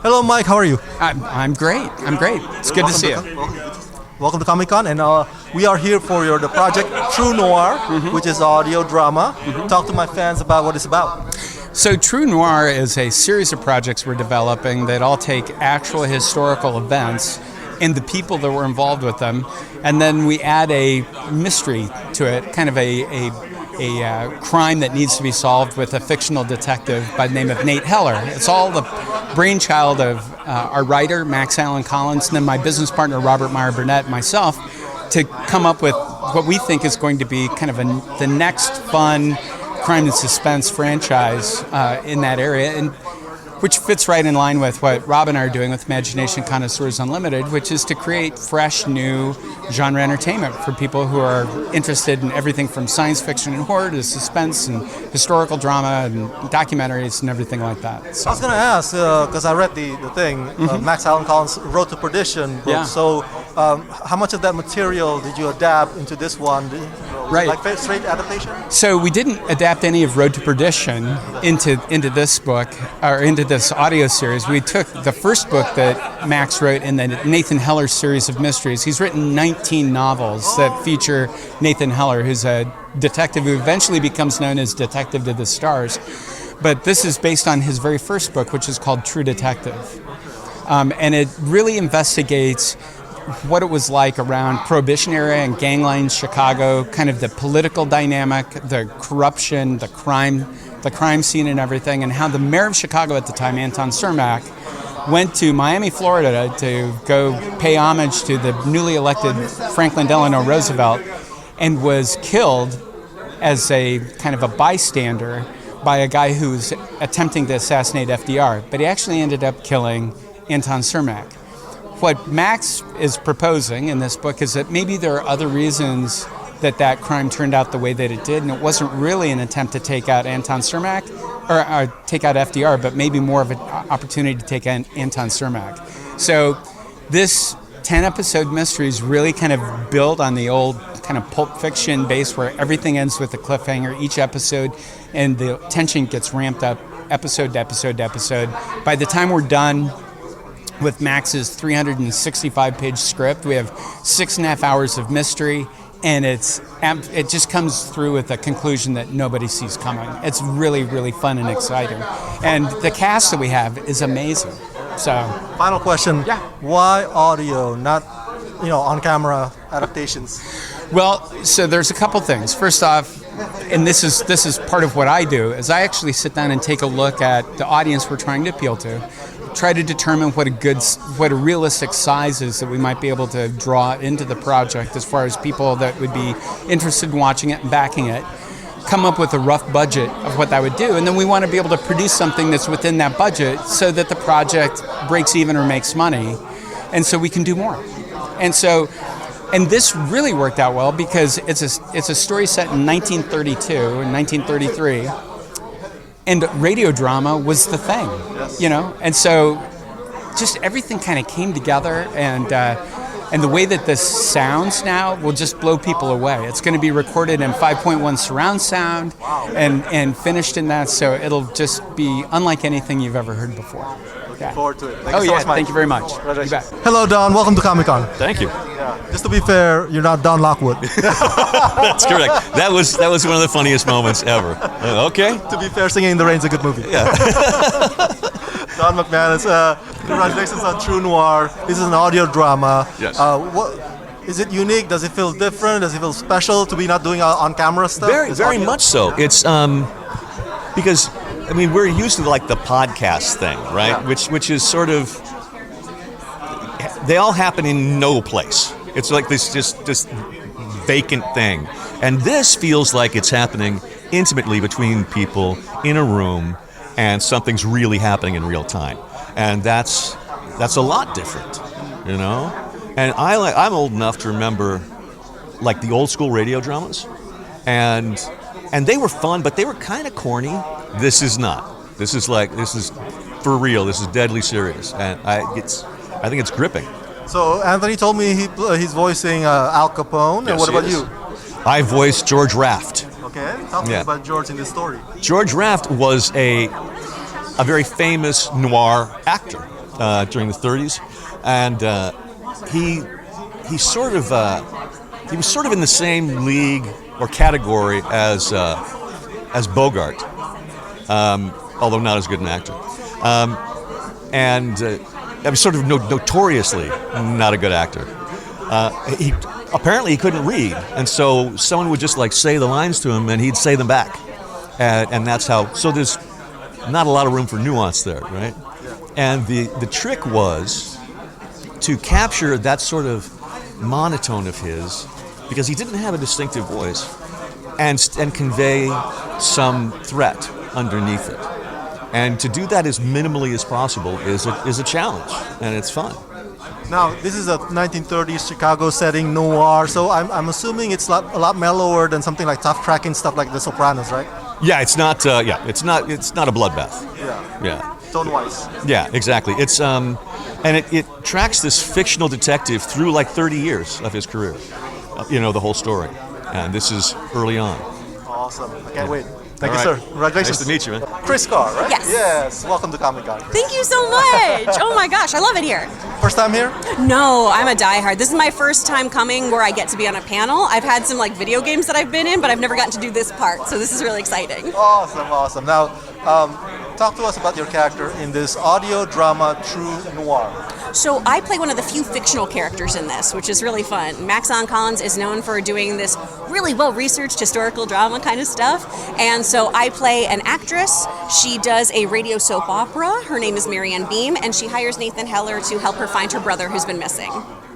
Hello, Mike. How are you? I'm great. It's good to see you. Welcome to Comic-Con, and we are here for the project True Noir, which is audio drama. Talk to my fans about what it's about. So True Noir is a series of projects we're developing that all take actual historical events and the people that were involved with them, and then we add a mystery to it, kind of a crime that needs to be solved with a fictional detective by the name of Nate Heller. It's all the brainchild of our writer, Max Allan Collins, and then my business partner, Robert Meyer Burnett, and myself, to come up with what we think is going to be kind of the next fun crime and suspense franchise in that area, and which fits right in line with what Rob and I are doing with Imagination Connoisseurs Unlimited, which is to create fresh, new genre entertainment for people who are interested in everything from science fiction and horror to suspense and historical drama and documentaries and everything like that. So. I was going to ask, because I read the thing, Max Allan Collins wrote the Perdition book, Yeah. so how much of that material did you adapt into this one? Right. Like straight adaptation? So we didn't adapt any of Road to Perdition into this book, or into this audio series. We took the first book that Max wrote in the Nathan Heller series of mysteries. He's written 19 novels that feature Nathan Heller, who's a detective who eventually becomes known as Detective to the Stars. But this is based on his very first book, which is called True Detective. And it really investigates what it was like around Prohibition era and gangland Chicago, kind of the political dynamic, the corruption, the crime scene and everything, and how the mayor of Chicago at the time, Anton Cermak, went to Miami, Florida to go pay homage to the newly elected Franklin Delano Roosevelt and was killed as a kind of a bystander by a guy who was attempting to assassinate FDR, but he actually ended up killing Anton Cermak. What Max is proposing in this book is that maybe there are other reasons that crime turned out the way that it did, and it wasn't really an attempt to take out Anton Cermak, or take out FDR, but maybe more of an opportunity to take out Anton Cermak. So this 10-episode mystery is really kind of built on the old kind of Pulp Fiction base where everything ends with a cliffhanger each episode, and the tension gets ramped up episode to episode to episode. By the time we're done with Max's 365-page script, we have 6.5 hours of mystery, and it just comes through with a conclusion that nobody sees coming. It's really, really fun and exciting. And the cast that we have is amazing. So, final question. Yeah. Why audio, not on-camera adaptations? Well, so there's a couple things. First off, and this is part of what I do, is I actually sit down and take a look at the audience we're trying to appeal to, try to determine what a realistic size is that we might be able to draw into the project as far as people that would be interested in watching it and backing it, come up with a rough budget of what that would do, and then we want to be able to produce something that's within that budget so that the project breaks even or makes money, and so we can do more. And this really worked out well because it's a story set in 1932 and 1933, and radio drama was the thing, and so just everything kind of came together, and the way that this sounds now will just blow people away. It's going to be recorded in 5.1 surround sound and finished in that, so it'll just be unlike anything you've ever heard before. Looking forward to it. Thank you so much, Mike. Thank you very much. You bet. Hello, Don. Welcome to Comic-Con. Thank you. Just to be fair, you're not Don Lockwood. That's correct. That was one of the funniest moments ever. Okay. To be fair, Singing in the Rain is a good movie. Yeah. Don McManus, congratulations on True Noir. This is an audio drama. Yes. Is it unique? Does it feel different? Does it feel special to be not doing on-camera stuff? Very much so. It's because we're used to like the podcast thing, right? Yeah. Which is sort of, they all happen in no place. It's like this just vacant thing, and this feels like it's happening intimately between people in a room, and something's really happening in real time, and that's a lot different, And I'm old enough to remember like the old school radio dramas, and they were fun, but they were kind of corny. This is not. This is for real. This is deadly serious, and I think it's gripping. So Anthony told me he's voicing Al Capone, yes, and what about you? I voiced George Raft. Okay, tell me about George in this story. George Raft was a very famous noir actor. during the 30s, and he was sort of in the same league or category as Bogart, although not as good an actor, and I was sort of notoriously not a good actor. Apparently he couldn't read, and so someone would just like say the lines to him, and he'd say them back, and that's how. So there's not a lot of room for nuance there, right? And the trick was to capture that sort of monotone of his, because he didn't have a distinctive voice, and convey some threat underneath it. And to do that as minimally as possible is a challenge, and it's fun. Now, this is a 1930s Chicago setting, noir, so I'm assuming it's a lot mellower than something like tough cracking stuff like The Sopranos, right? Yeah, it's not. It's not a bloodbath. Yeah. Tone-wise. Yeah, exactly. It's and it tracks this fictional detective through like 30 years of his career. The whole story, and this is early on. Awesome. I can't wait. Thank All you, right. sir. Congratulations. Nice to meet you, man. Chris Carr, right? Yes. Yes. Welcome to Comic-Con. Thank you so much. Oh my gosh, I love it here. First time here? No, I'm a diehard. This is my first time coming where I get to be on a panel. I've had some like video games that I've been in, but I've never gotten to do this part, so this is really exciting. Awesome. Now, talk to us about your character in this audio drama, True Noir. So I play one of the few fictional characters in this, which is really fun. Max Allan Collins is known for doing this really well-researched historical drama kind of stuff, and so I play an actress. She does a radio soap opera. Her name is Marianne Beam, and she hires Nathan Heller to help her find her brother who's been missing.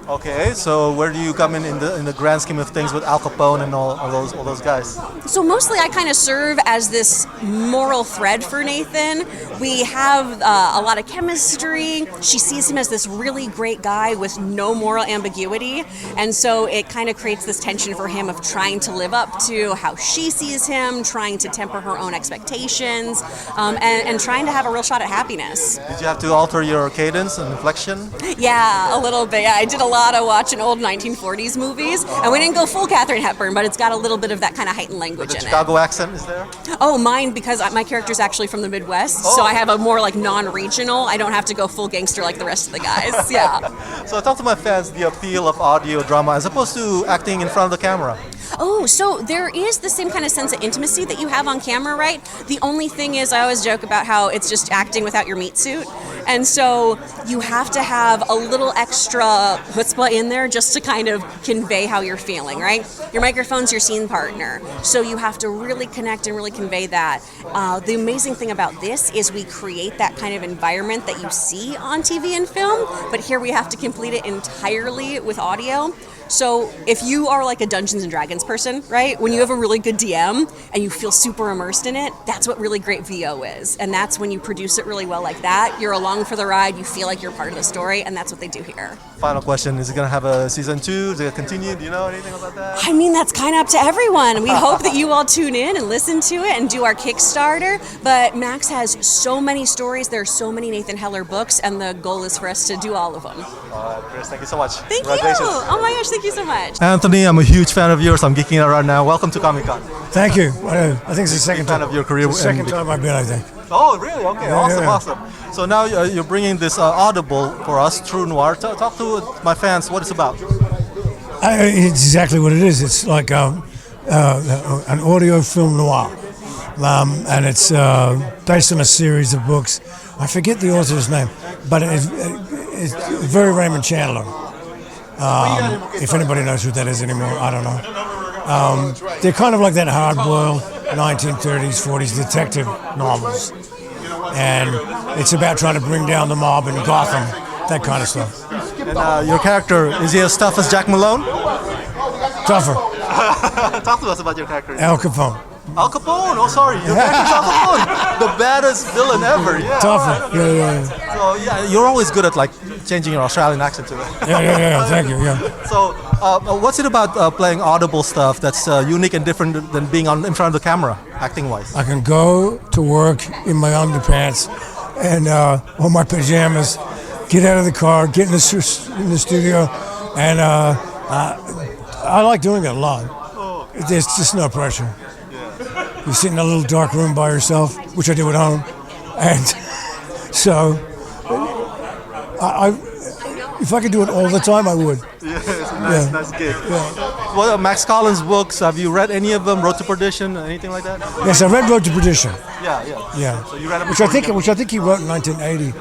Okay, so where do you come in the grand scheme of things with Al Capone and all those guys? So mostly I kind of serve as this moral thread for Nathan. We have a lot of chemistry. She sees him as this really great guy with no moral ambiguity, and so it kind of creates this tension for him of trying to live up to how she sees him, trying to temper her own expectations, and trying to have a real shot at happiness. Did you have to alter your cadence and inflection? Yeah, a little bit. Yeah, I did a lot of watching old 1940s movies, and we didn't go full Katharine Hepburn, but it's got a little bit of that kind of heightened language The in Chicago accent is there? it. Oh, mine, because my character's actually from the Midwest, so I have a more like non-regional. I don't have to go full gangster like the rest of the guys. Yeah. So talk to my fans the appeal of audio drama as opposed to acting in front of the camera. Oh, so there is the same kind of sense of intimacy that you have on camera, right? The only thing is, I always joke about how it's just acting without your meat suit. And so you have to have a little extra chutzpah in there just to kind of convey how you're feeling, right? Your microphone's your scene partner. So you have to really connect and really convey that. The amazing thing about this is we create that kind of environment that you see on TV and film, but here we have to complete it entirely with audio. So if you are like a Dungeons and Dragons person, right? When you have a really good DM and you feel super immersed in it, that's what really great VO is. And that's when you produce it really well like that. You're along for the ride, you feel like you're part of the story, and that's what they do here. Final question, is it going to have a season 2? Is it continue? Do you know anything about that? I mean, that's kind of up to everyone. We hope that you all tune in and listen to it and do our Kickstarter. But Max has so many stories. There are so many Nathan Heller books, and the goal is for us to do all of them. All right, Chris, thank you so much. Thank you. Oh my gosh, thank you so much. Anthony, I'm a huge fan of yours. I'm geeking out right now. Welcome to Comic-Con. Thank you. I think it's the second fan time. of your career. It's the second time I've been, I think. Oh, really? Okay, Yeah. awesome. So now you're bringing this Audible for us, True Noir. Talk to my fans what it's about. It's exactly what it is. It's like an audio film noir. And it's based on a series of books. I forget the author's name, but it's very Raymond Chandler. If anybody knows who that is anymore, I don't know. They're kind of like that hard-boiled 1930s, 40s detective novels. And it's about trying to bring down the mob in Gotham, that kind of stuff. And your character, is he as tough as Jack Malone? Tougher. Talk to us about your character. Al Capone. Al Capone, oh sorry, your character's Al Capone, the baddest villain ever. Yeah, Tougher. right. Yeah. So yeah, you're always good at like changing your Australian accent to it. Yeah. Thank you. Yeah. So what's it about playing audible stuff that's unique and different than being in front of the camera, acting-wise? I can go to work in my underpants and or my pajamas, get out of the car, get in the studio, and I like doing it a lot. There's just no pressure. You sit in a little dark room by yourself, which I do at home, and so if I could do it all the time, I would. Yeah, it's a nice gig. Yeah. What Max Collins books? Have you read any of them? Road to Perdition, anything like that? Yes, I read Road to Perdition. Yeah. So you read it which I think he wrote in 1980.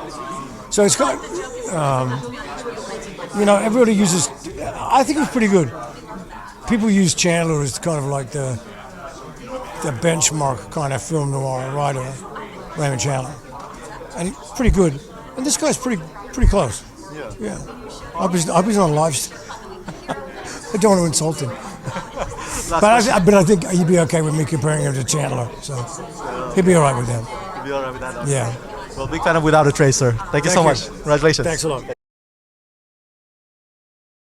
So it's kind of, everybody uses. I think it was pretty good. People use Chandler as kind of like the benchmark kind of film noir writer, Raymond Chandler, and he's pretty good. And this guy's pretty close. Yeah. I was on live. I don't want to insult him. But I think he'd be okay with me comparing him to Chandler. So he'd be all right with that. You'll be all right with that? Yeah. Well, big fan of Without a Tracer. Thank you so much. Congratulations. Thanks a lot.